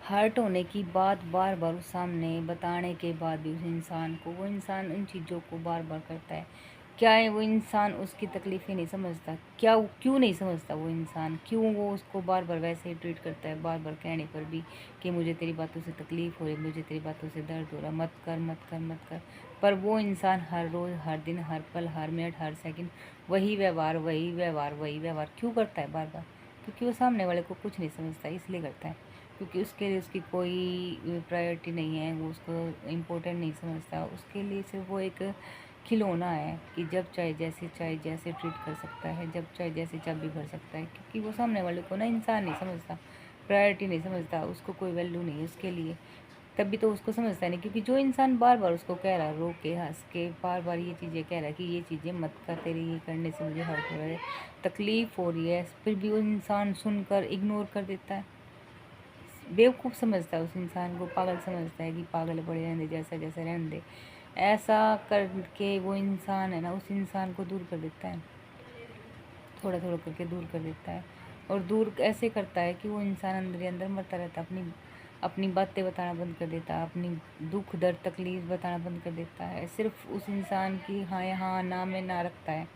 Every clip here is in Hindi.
हर्ट होने की बात बार बार उस सामने बताने के बाद भी उस इंसान को वो इंसान उन चीज़ों को बार बार करता है। क्या है वो इंसान उसकी तकलीफ़ें नहीं समझता? क्या वो क्यों नहीं समझता वो इंसान? क्यों वो उसको बार बार वैसे ही ट्रीट करता है, बार बार कहने पर भी कि मुझे तेरी बातों से तकलीफ़ हो रही, मुझे तेरी बातों से दर्द हो रहा, मत कर मत कर मत कर। पर वो इंसान हर रोज़, हर दिन, हर पल, हर मिनट, हर सेकंड वही व्यवहार, वही व्यवहार, वही व्यवहार क्यों करता है बार बार? क्योंकि वो सामने वाले को कुछ नहीं समझता, इसलिए करता है। क्योंकि उसके लिए उसकी कोई प्रायोरिटी नहीं है, वो उसको इम्पोर्टेंट नहीं समझता। उसके लिए सिर्फ वो एक खिलौना है कि जब चाहे जैसे ट्रीट कर सकता है, जब चाहे जैसे चाबी भर सकता है। क्योंकि वो सामने वाले को ना इंसान नहीं समझता, प्रायोरिटी नहीं समझता, उसको कोई वैल्यू नहीं है उसके लिए। तभी तो उसको समझता नहीं, क्योंकि जो इंसान बार बार उसको कह रहा है, रो के हंस के बार बार ये चीज़ें कह रहा है कि ये चीज़ें मत कर, तेरे ये करने से मुझे हर्ट हो रहा है, तकलीफ़ हो रही है, फिर भी वो इंसान सुनकर इग्नोर कर देता है। बेवकूफ़ समझता है उस इंसान को, पागल समझता है कि पागल पड़े रहने दे, जैसा जैसा रहने दे। ऐसा करके वो इंसान है ना, उस इंसान को दूर कर देता है, थोड़ा थोड़ा करके दूर कर देता है। और दूर ऐसे करता है कि वो इंसान अंदर ही अंदर मरता रहता है, अपनी अपनी बातें बताना बंद कर देता है, अपनी दुख दर्द तकलीफ़ बताना बंद कर देता है। सिर्फ उस इंसान की हाँ यहाँ ना में ना रखता है।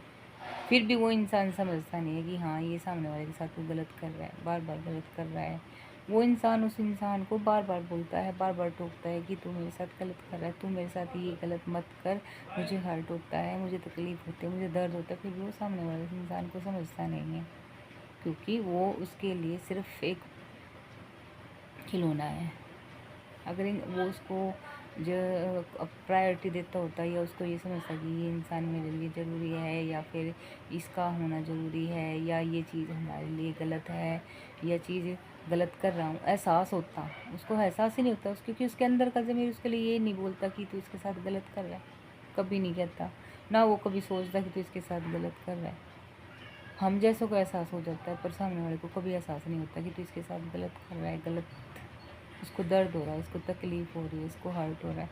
फिर भी वो इंसान समझता नहीं है कि हाँ, ये सामने वाले के साथ वो गलत कर रहा है, बार बार गलत कर रहा है। वो इंसान उस इंसान को बार बार बोलता है, बार बार टोकता है कि तू मेरे साथ गलत कर रहा है, तू मेरे साथ ये गलत मत कर, मुझे हर्ट होता है, मुझे तकलीफ़ होती है, मुझे दर्द होता है। फिर भी वो सामने वाले इंसान को समझता नहीं है, क्योंकि वो उसके लिए सिर्फ एक खिलौना है। अगर वो उसको जो प्रायोरिटी देता होता या उसको ये समझता कि ये इंसान मेरे लिए ज़रूरी है, या फिर इसका होना ज़रूरी है, या ये चीज़ हमारे लिए गलत है, या चीज़ गलत कर रहा हूँ, एहसास होता, उसको एहसास ही नहीं होता क्योंकि उसके अंदर का ज़मीर उसके लिए ये नहीं बोलता कि तू इसके साथ गलत कर रहा है, कभी नहीं कहता। ना वो कभी सोचता कि तू इसके साथ गलत कर रहा है। हम जैसों को एहसास हो जाता है, पर सामने वाले को कभी एहसास नहीं होता कि तू इसके साथ गलत कर रहा है, गलत, उसको दर्द हो रहा है, उसको तकलीफ़ हो रही है, उसको हर्ट हो रहा है।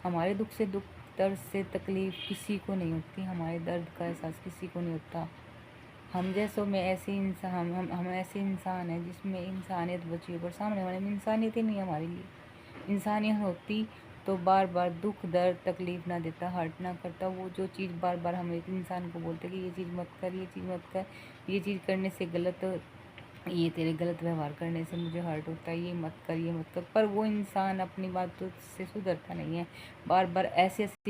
हमारे दुख से दुख, दर्द से तकलीफ़ किसी को नहीं होती, हमारे दर्द का एहसास किसी को नहीं होता। हम जैसों में ऐसे इंसान, हम ऐसे इंसान हैं जिसमें इंसानियत बची है, पर सामने वाले में इंसानियत ही नहीं है हमारे लिए। इंसानियत होती तो बार बार दुख दर्द तकलीफ़ ना देता, हर्ट ना करता। वो जो चीज़ बार बार हम एक इंसान को बोलते कि ये चीज़ मत कर, ये चीज़ मत कर, ये चीज़ करने से गलत, ये तेरे गलत व्यवहार करने से मुझे हर्ट होता है, ये मत कर, ये मत कर। पर वो इंसान अपनी बातों से सुधरता नहीं है, बार बार ऐसे ऐसे